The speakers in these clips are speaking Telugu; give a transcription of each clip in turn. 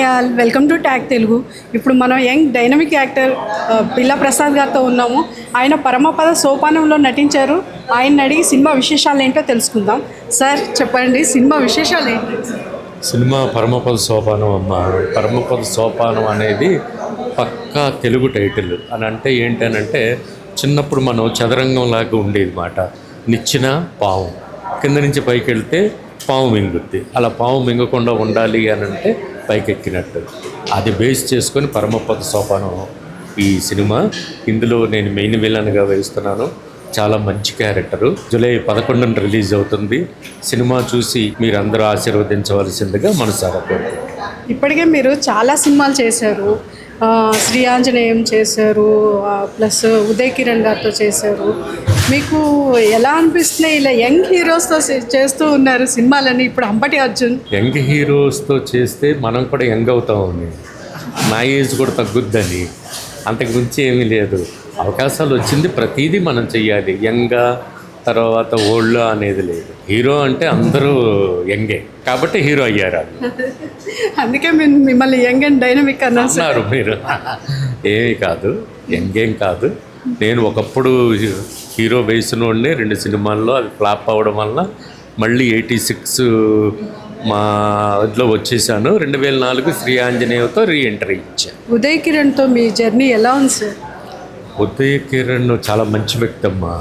Hi all, welcome to tag Telugu. ఇప్పుడు మనం యంగ్ డైనమిక్ యాక్టర్ పిల్ల ప్రసాద్ గారితో ఉన్నాము. ఆయన పరమపద సోపానంలో నటించారు. ఆయన అడిగి సినిమా విశేషాలు ఏంటో తెలుసుకుందాం. సార్ చెప్పండి, సినిమా విశేషాలు ఏంటి? సినిమా పరమపద సోపానం అమ్మ. పరమపద సోపానం అనేది పక్కా తెలుగు టైటిల్. అని అంటే ఏంటనంటే చిన్నప్పుడు మనం చదరంగం లాగా ఉండేది మాట. నిచ్చిన పాము కింద నుంచి పైకి వెళ్తే పాము మింగుద్ది. అలా పాము మింగకుండా ఉండాలి అని అంటే పైకెక్కినట్టు. అది బేస్ చేసుకొని పరమపద సోపానం ఈ సినిమా. ఇందులో నేను మెయిన్ విలన్గా వేస్తున్నాను. చాలా మంచి క్యారెక్టరు. జూలై 11న రిలీజ్ అవుతుంది. సినిమా చూసి మీరు అందరూ ఆశీర్వదించవలసిందిగా మనసారా కోరుకుంటున్నాను. ఇప్పటికే మీరు చాలా సినిమాలు చేశారు. శ్రీ ఆంజనేయం చేశారు, ప్లస్ ఉదయ్ కిరణ్ గారితో చేశారు. మీకు ఎలా అనిపిస్తున్నాయి ఇలా యంగ్ హీరోస్తో చేస్తూ ఉన్నారు సినిమాలని? ఇప్పుడు అంబటి అర్జున్ యంగ్ హీరోస్తో చేస్తే మనం కూడా యంగ్ అవుతామని, నా ఏజ్ కూడా తగ్గుద్దని, అంతకు మించి ఏమీ లేదు. అవకాశాలు వచ్చింది, ప్రతిదీ మనం చెయ్యాలి. యంగా తర్వాత ఓల్డ్ అనేది లేదు. హీరో అంటే అందరూ యంగే కాబట్టి హీరో అయ్యారు. అందుకే మిమ్మల్ని యంగ్ అండ్ డైనమిక్ అన్నారు మీరు. ఏమీ కాదు, యంగేం కాదు. నేను ఒకప్పుడు హీరో వేసినోడిని 2 సినిమాల్లో అది ఫ్లాప్ అవ్వడం వల్ల మళ్ళీ 86 మా ఇంట్లో వచ్చేసాను. 2004 శ్రీ ఆంజనేయతో రీఎంట్రీ ఇచ్చాను. ఉదయ్ కిరణ్తో మీ జర్నీ ఎలా ఉంది సార్? ఉదయ్ కిరణ్ చాలా మంచి వ్యక్తి అమ్మా.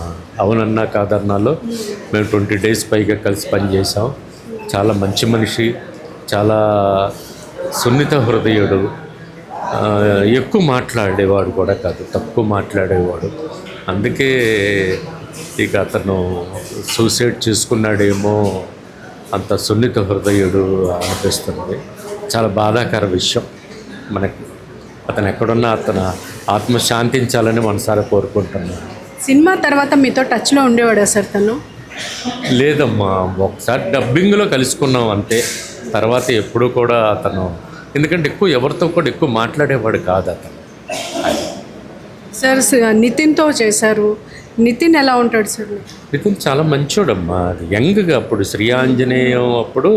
అవునన్నా కాదన్నాలో మేము 20 days పైగా కలిసి పనిచేసాం. చాలా మంచి మనిషి, చాలా సున్నిత హృదయుడు. ఎక్కువ మాట్లాడేవాడు కూడా కాదు, తక్కువ మాట్లాడేవాడు. అందుకే ఇక అతను సూసైడ్ చేసుకున్నాడేమో, అంత సున్నిత హృదయుడు అనిపిస్తుంది. చాలా బాధాకర విషయం మనకి. అతను ఎక్కడున్నా అతను ఆత్మ శాంతించాలని మనసారా కోరుకుంటున్నాను. సినిమా తర్వాత మీతో టచ్లో ఉండేవాడా సార్ తను? లేదమ్మా, ఒకసారి డబ్బింగ్లో కలుసుకున్నాం అంతే. తర్వాత ఎప్పుడు కూడా అతను, ఎందుకంటే ఎవరితో కూడా ఎక్కువ మాట్లాడేవాడు కాదు అతను. సార్ నితిన్తో చేశారు. నితిన్ ఎలా ఉంటాడు సార్? నితిన్ చాలా మంచోడమ్మా. యంగ్గా అప్పుడు శ్రీ ఆంజనేయం అప్పుడు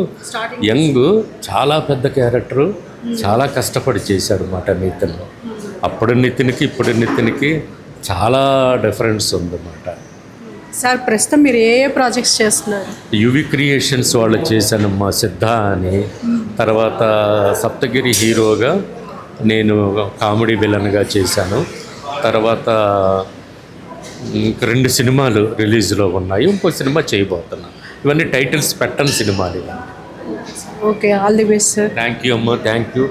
యంగ్, చాలా పెద్ద క్యారెక్టరు, చాలా కష్టపడి చేశాడు అన్నమాట నితిన్. అప్పుడు నితిన్కి ఇప్పుడు నితిన్కి చాలా డిఫరెన్స్ ఉందన్నమాట. సార్ ప్రస్తుతం మీరు ఏ ప్రాజెక్ట్స్ చేస్తున్నారు? యువి క్రియేషన్స్ వాళ్ళు చేశానమ్మా, సిద్ధ అని. తర్వాత సప్తగిరి హీరోగా నేను కామెడీ విలన్గా చేశాను. తర్వాత 2 సినిమాలు రిలీజ్లో ఉన్నాయి, ఇంకో సినిమా చేయబోతున్నాను. ఇవన్నీ టైటిల్స్ పెట్టని సినిమాలు ఇవన్నీ. Okay, all the best sir. Thank you అమ్మా, థ్యాంక్ యూ.